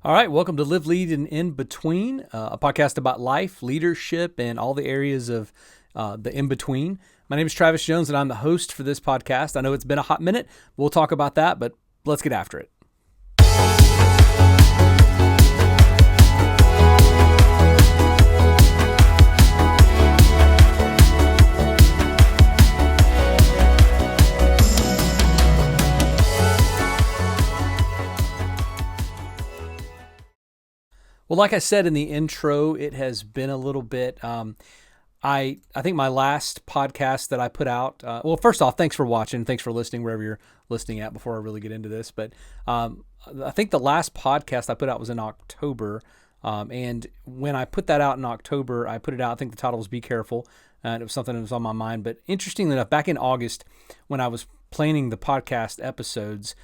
All right, welcome to Live, Lead, and In Between, a podcast about life, leadership, and all the areas of the in between. My name is Travis Jones, and I'm the host for this podcast. I know it's been a hot minute. We'll talk about that, but let's get after it. Well, like I said in the intro, it has been a little bit. I think my last podcast that I put out. Well, first off, thanks for watching. Thanks for listening wherever you're listening at. Before I really get into this, but I think the last podcast I put out was in October. And when I put that out in October, I put it out. I think the title was "Be Careful," and it was something that was on my mind. But interestingly enough, back in August, when I was planning the podcast episodes,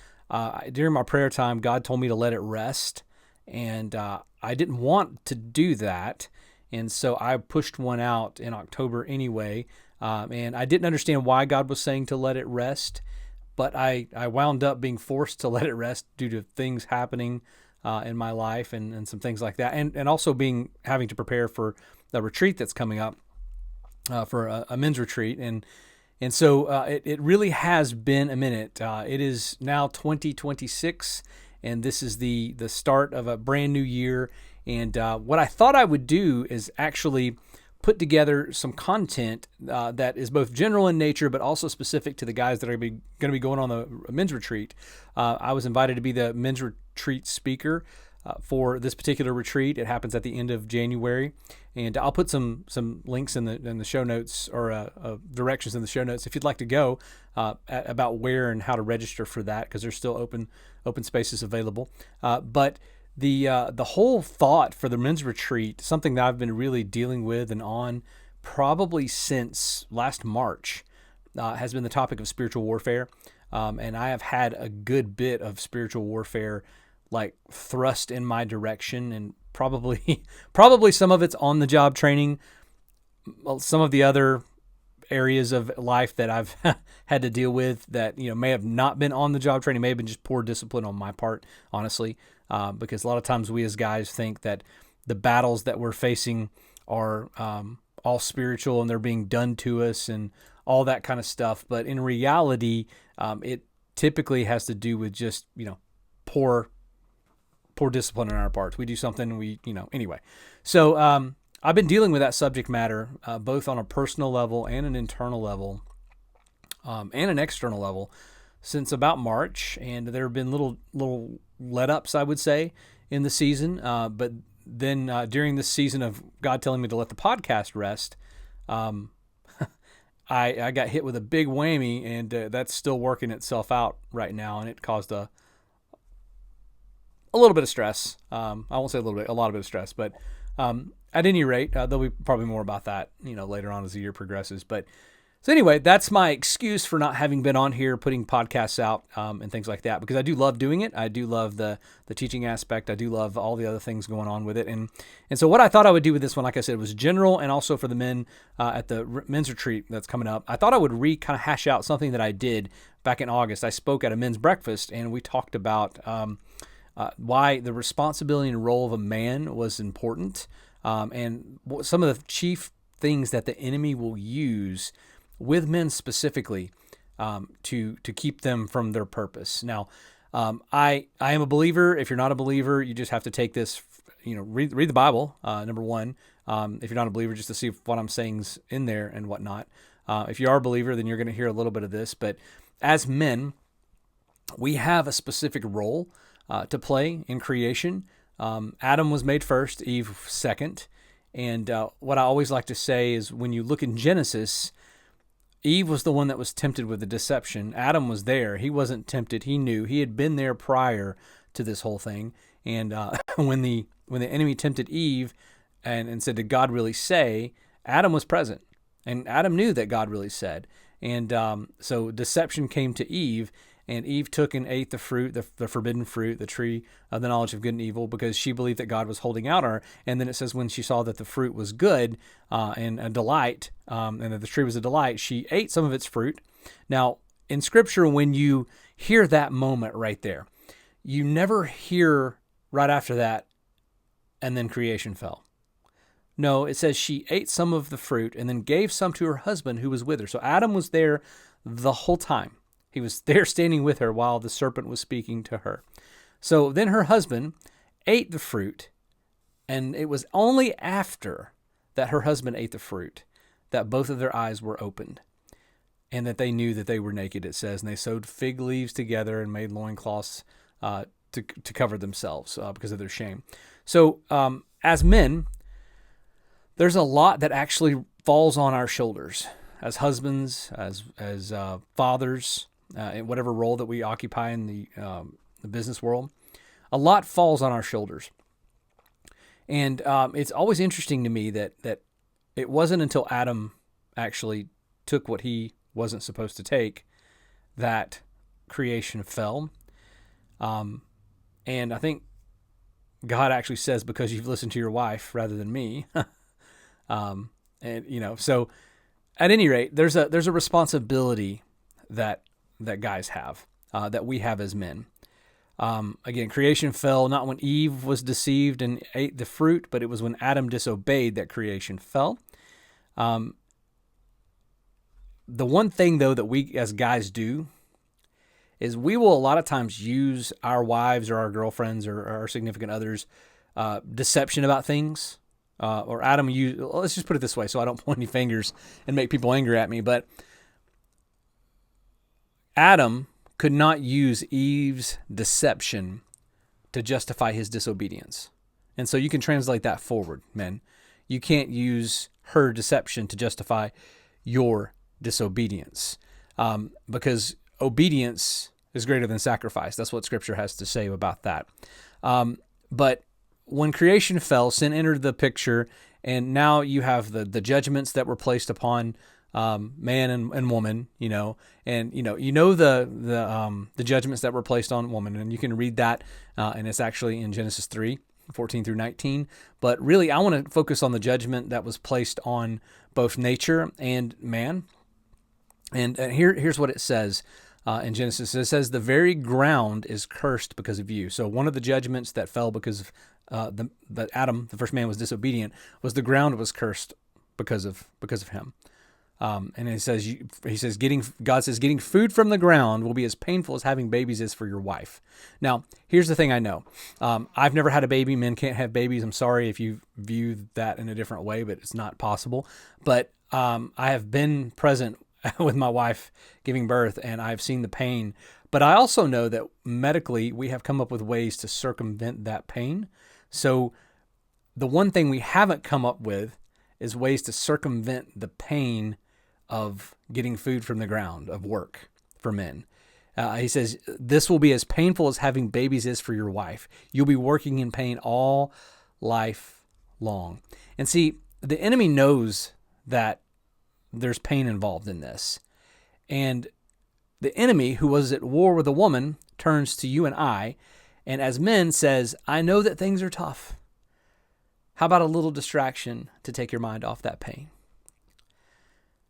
during my prayer time, God told me to let it rest. And I didn't want to do that. And so I pushed one out in October anyway. And I didn't understand why God was saying to let it rest. But I wound up being forced to let it rest due to things happening in my life and some things like that. And also having to prepare for the retreat that's coming up for a men's retreat. And so it really has been a minute. It is now 2026. And this is the start of a brand new year. And what I thought I would do is actually put together some content that is both general in nature, but also specific to the guys that are going to be going on the men's retreat. I was invited to be the men's retreat speaker for this particular retreat. It happens at the end of January, and I'll put some links in the show notes or directions in the show notes if you'd like to go about where and how to register for that, because there's still open spaces available. But the whole thought for the men's retreat, something that I've been really dealing with and on probably since last March, has been the topic of spiritual warfare, and I have had a good bit of spiritual warfare like thrust in my direction, and probably some of it's on the job training. Some of the other areas of life that I've had to deal with that, may have not been on the job training, may have been just poor discipline on my part, honestly, because a lot of times we as guys think that the battles that we're facing are all spiritual and they're being done to us and all that kind of stuff. But in reality, it typically has to do with just, poor discipline on our parts. We do something, anyway. So I've been dealing with that subject matter, both on a personal level and an internal level, and an external level, since about March. And there have been little let-ups, I would say, in the season. But then during this season of God telling me to let the podcast rest, I got hit with a big whammy, and that's still working itself out right now, and it caused a little bit of stress. I won't say a little bit, a lot of bit of stress, but at any rate, there'll be probably more about that, later on as the year progresses. But so anyway, that's my excuse for not having been on here putting podcasts out and things like that, because I do love doing it. I do love the teaching aspect. I do love all the other things going on with it. And so what I thought I would do with this one, like I said, was general, and also for the men at the men's retreat that's coming up. I thought I would kind of hash out something that I did back in August. I spoke at a men's breakfast, and we talked about why the responsibility and role of a man was important, and some of the chief things that the enemy will use with men specifically to keep them from their purpose. Now, I am a believer. If you're not a believer, you just have to take this, read the Bible, number one. If you're not a believer, just to see if what I'm saying's in there and whatnot. If you are a believer, then you're going to hear a little bit of this. But as men, we have a specific role to play in creation. Adam was made first, Eve second. And what I always like to say is, when you look in Genesis, Eve was the one that was tempted with the deception. Adam was there. He wasn't tempted. He knew. He had been there prior to this whole thing. And when the enemy tempted Eve and said, "Did God really say?" Adam was present. And Adam knew that God really said. And so deception came to Eve, and Eve took and ate the fruit, the forbidden fruit, the tree of the knowledge of good and evil, because she believed that God was holding out on her. And then it says when she saw that the fruit was good and a delight, and that the tree was a delight, she ate some of its fruit. Now, in Scripture, when you hear that moment right there, you never hear right after that, and then creation fell. No, it says she ate some of the fruit and then gave some to her husband who was with her. So Adam was there the whole time. He was there standing with her while the serpent was speaking to her. So then her husband ate the fruit, and it was only after that her husband ate the fruit that both of their eyes were opened and that they knew that they were naked, it says. And they sewed fig leaves together and made loincloths to cover themselves because of their shame. So as men, there's a lot that actually falls on our shoulders as husbands, as fathers, in whatever role that we occupy in the business world. A lot falls on our shoulders. And it's always interesting to me that it wasn't until Adam actually took what he wasn't supposed to take that creation fell. And I think God actually says, because you've listened to your wife rather than me. So at any rate, there's a responsibility that guys have, that we have as men. Again, creation fell not when Eve was deceived and ate the fruit, but it was when Adam disobeyed that creation fell. The one thing, though, that we as guys do is we will a lot of times use our wives or our girlfriends or our significant others' deception about things. Or Adam used, let's just put it this way so I don't point any fingers and make people angry at me, but Adam could not use Eve's deception to justify his disobedience. And so you can translate that forward, men. You can't use her deception to justify your disobedience, because obedience is greater than sacrifice. That's what Scripture has to say about that. But when creation fell, sin entered the picture, and now you have the judgments that were placed upon man and woman, and the judgments that were placed on woman, and you can read that, and it's actually in Genesis 3:14 through 19. But really, I want to focus on the judgment that was placed on both nature and man. And here's what it says in Genesis. It says, "The very ground is cursed because of you." So one of the judgments that fell because of that Adam, the first man, was disobedient, was the ground was cursed because of him. And he says, God says, getting food from the ground will be as painful as having babies is for your wife. Now, here's the thing I know. I've never had a baby. Men can't have babies. I'm sorry if you view that in a different way, but it's not possible. But I have been present with my wife giving birth, and I've seen the pain. But I also know that medically we have come up with ways to circumvent that pain. So the one thing we haven't come up with is ways to circumvent the pain of getting food from the ground, of work for men. He says, this will be as painful as having babies is for your wife. You'll be working in pain all life long. And see, the enemy knows that there's pain involved in this. And the enemy, who was at war with a woman, turns to you and I, and as men says, I know that things are tough. How about a little distraction to take your mind off that pain?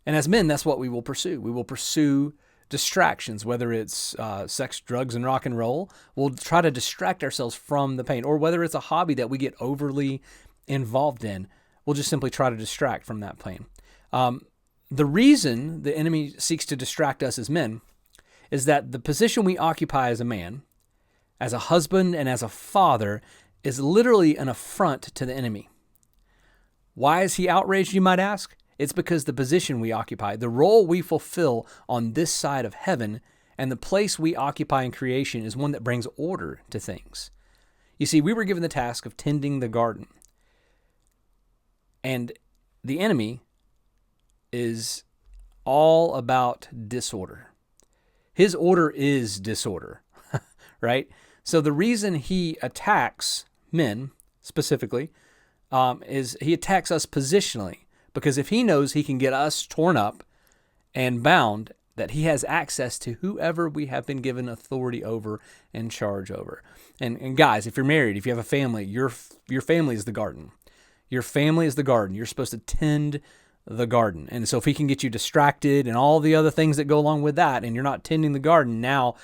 And as men, that's what we will pursue. We will pursue distractions, whether it's sex, drugs, and rock and roll. We'll try to distract ourselves from the pain. Or whether it's a hobby that we get overly involved in, we'll just simply try to distract from that pain. The reason the enemy seeks to distract us as men is that the position we occupy as a man, as a husband and as a father, is literally an affront to the enemy. Why is he outraged, you might ask? It's because the position we occupy, the role we fulfill on this side of heaven, and the place we occupy in creation is one that brings order to things. You see, we were given the task of tending the garden. And the enemy is all about disorder. His order is disorder, right? So the reason he attacks men specifically is he attacks us positionally, because if he knows he can get us torn up and bound, that he has access to whoever we have been given authority over and charge over. And guys, if you're married, if you have a family, your family is the garden. Your family is the garden. You're supposed to tend the garden. And so if he can get you distracted and all the other things that go along with that, and you're not tending the garden, now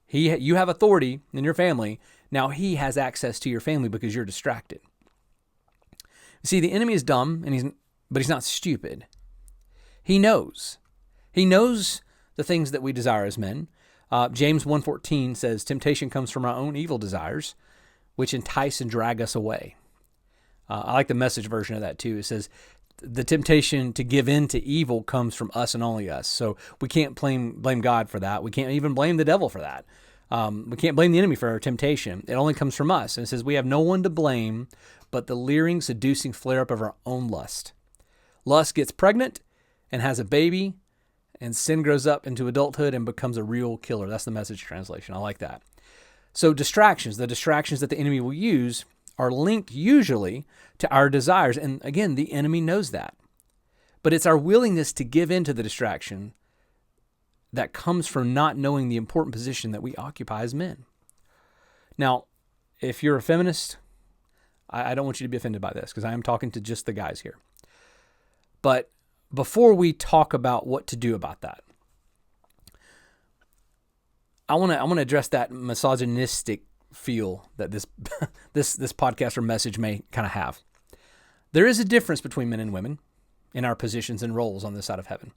you have authority in your family Now he has access to your family because you're distracted. See, the enemy is dumb, but he's not stupid. He knows. He knows the things that we desire as men. James 1:14 says, temptation comes from our own evil desires, which entice and drag us away. I like the Message version of that too. It says, the temptation to give in to evil comes from us and only us. So we can't blame God for that. We can't even blame the devil for that. We can't blame the enemy for our temptation. It only comes from us. And it says we have no one to blame but the leering, seducing flare-up of our own lust. Lust gets pregnant and has a baby, and sin grows up into adulthood and becomes a real killer. That's the Message translation. I like that. So distractions, the distractions that the enemy will use are linked usually to our desires. And again, the enemy knows that. But it's our willingness to give in to the distraction that comes from not knowing the important position that we occupy as men. Now, if you're a feminist, I don't want you to be offended by this because I am talking to just the guys here. But before we talk about what to do about that, I want to address that misogynistic feel that this this podcast or message may kind of have. There is a difference between men and women in our positions and roles on this side of heaven.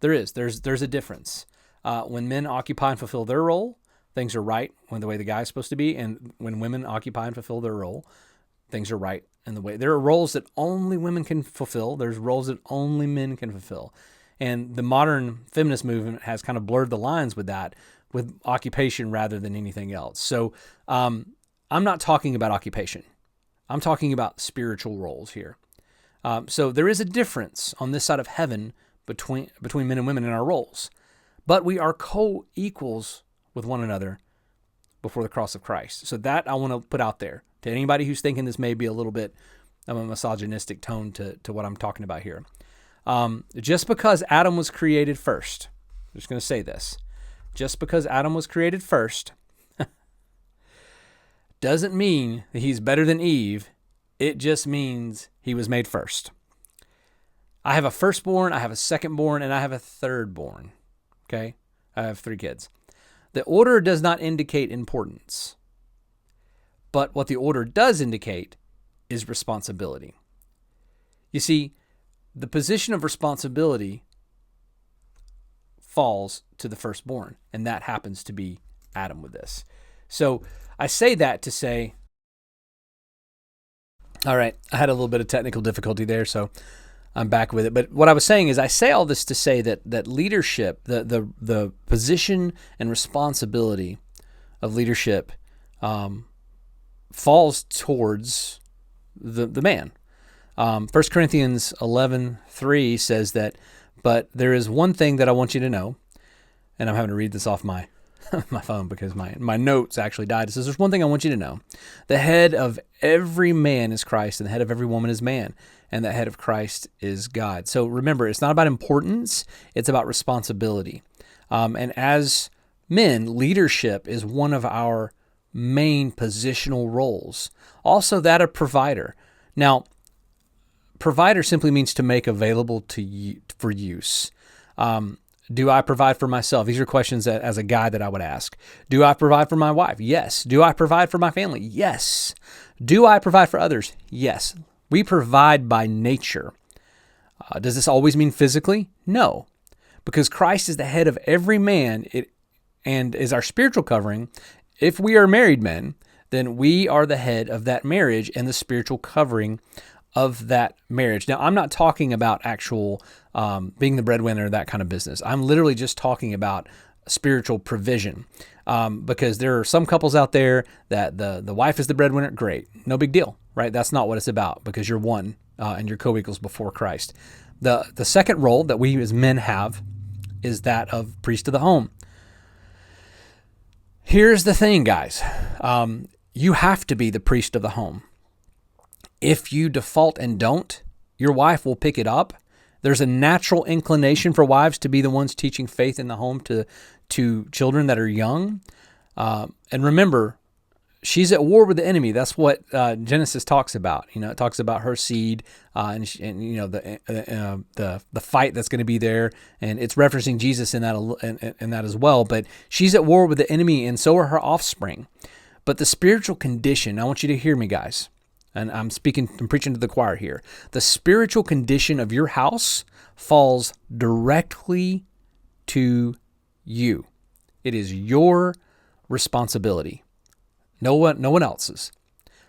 There's a difference. When men occupy and fulfill their role, things are right when the way the guy is supposed to be, and when women occupy and fulfill their role, things are right in the way. There are roles that only women can fulfill. There's roles that only men can fulfill. And the modern feminist movement has kind of blurred the lines with that, with occupation rather than anything else. So I'm not talking about occupation. I'm talking about spiritual roles here. So there is a difference on this side of heaven between men and women in our roles. But we are co-equals with one another before the cross of Christ. So that I want to put out there to anybody who's thinking this may be a little bit of a misogynistic tone to what I'm talking about here. Just because Adam was created first, I'm just going to say this, just because Adam was created first doesn't mean that he's better than Eve. It just means he was made first. I have a firstborn, I have a secondborn, and I have a thirdborn. Okay? I have 3 kids. The order does not indicate importance. But what the order does indicate is responsibility. You see, the position of responsibility falls to the firstborn, and that happens to be Adam with this. So I say that to say, all right, I had a little bit of technical difficulty there, so I'm back with it. But what I was saying is I say all this to say that leadership, the position and responsibility of leadership falls towards the man. 1 Corinthians 11:3 says that, but there is one thing that I want you to know, and I'm having to read this off my phone because my notes actually died. It says, there's one thing I want you to know. The head of every man is Christ, and the head of every woman is man, and the head of Christ is God. So remember, it's not about importance, it's about responsibility. And as men, leadership is one of our main positional roles. Also that of provider. Now, provider simply means to make available to you for use. Do I provide for myself? These are questions that, as a guy, that I would ask. Do I provide for my wife? Yes. Do I provide for my family? Yes. Do I provide for others? Yes. We provide by nature. Does this always mean physically? No. Because Christ is the head of every man and is our spiritual covering. If we are married men, then we are the head of that marriage and the spiritual covering of that marriage. Now, I'm not talking about actual being the breadwinner, that kind of business. I'm literally just talking about spiritual provision, because there are some couples out there that the wife is the breadwinner. Great, no big deal, right? That's not what it's about, because you're one and you're co-equals before Christ. The second role that we as men have is that of priest of the home. Here's the thing, guys. You have to be the priest of the home. If you default and don't, your wife will pick it up. There's a natural inclination for wives to be the ones teaching faith in the home to children that are young. And remember, she's at war with the enemy. That's what Genesis talks about. You know, it talks about her seed and you know the fight that's going to be there, and it's referencing Jesus in that as well. But she's at war with the enemy, and so are her offspring. But the spiritual condition, I want you to hear me, guys. And I'm preaching to the choir here. The spiritual condition of your house falls directly to you. It is your responsibility. No one else's.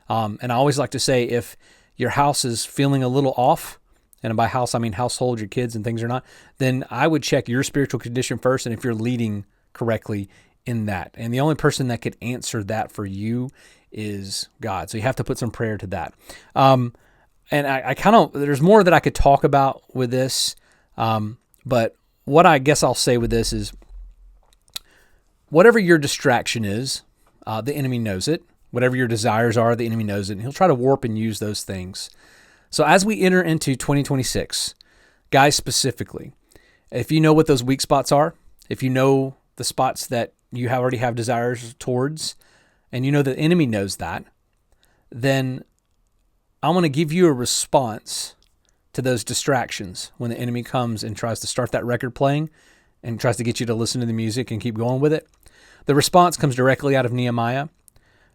And I always like to say, if your house is feeling a little off, and by house I mean household, your kids and things are not, then I would check your spiritual condition first, and if you're leading correctly in that. And the only person that could answer that for you is God. So you have to put some prayer to that. And I kind of, there's more that I could talk about with this. But what I guess I'll say with this is, whatever your distraction is, the enemy knows it. Whatever your desires are, the enemy knows it. And he'll try to warp and use those things. So as we enter into 2026, guys specifically, if you know what those weak spots are, if you know the spots that you already have desires towards, and you know the enemy knows that, then I'm going to give you a response to those distractions when the enemy comes and tries to start that record playing and tries to get you to listen to the music and keep going with it. The response comes directly out of Nehemiah.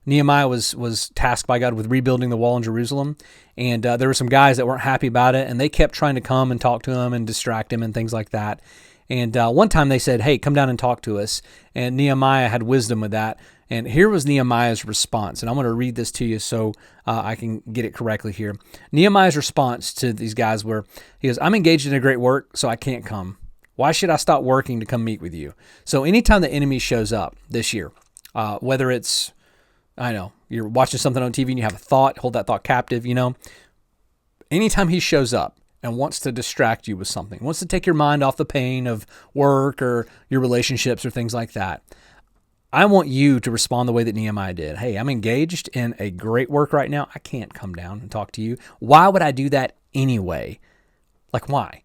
Nehemiah was tasked by God with rebuilding the wall in Jerusalem, and there were some guys that weren't happy about it, and they kept trying to come and talk to him and distract him and things like that. And one time they said, hey, come down and talk to us, and Nehemiah had wisdom with that. And here was Nehemiah's response, and I'm going to read this to you so I can get it correctly here. Nehemiah's response to these guys were, he goes, I'm engaged in a great work, so I can't come. Why should I stop working to come meet with you? So anytime the enemy shows up this year, whether it's, I know, you're watching something on TV and you have a thought, hold that thought captive, anytime he shows up and wants to distract you with something, wants to take your mind off the pain of work or your relationships or things like that, I want you to respond the way that Nehemiah did. Hey, I'm engaged in a great work right now. I can't come down and talk to you. Why would I do that anyway? Like, why?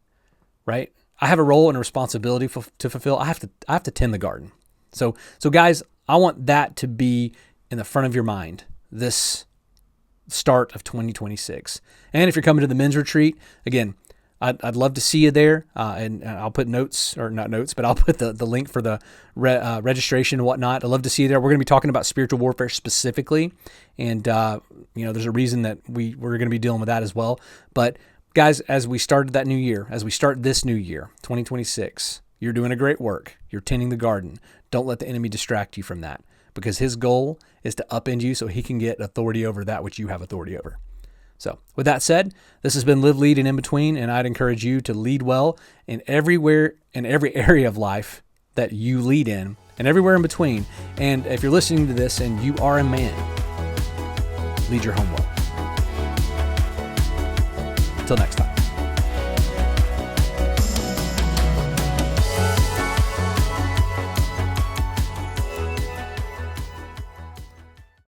Right? I have a role and a responsibility to fulfill. I have to tend the garden. So guys, I want that to be in the front of your mind this start of 2026. And if you're coming to the men's retreat, again, I'd love to see you there, and I'll put notes, or not notes, but I'll put the link for the registration and whatnot. I'd love to see you there. We're going to be talking about spiritual warfare specifically, and there's a reason that we're going to be dealing with that as well. But guys, as we start this new year, 2026, you're doing a great work. You're tending the garden. Don't let the enemy distract you from that, because his goal is to upend you so he can get authority over that which you have authority over. So with that said, this has been Live, Lead, and In Between, and I'd encourage you to lead well in every area of life that you lead in, and everywhere in between. And if you're listening to this and you are a man, lead your home well. Until next time.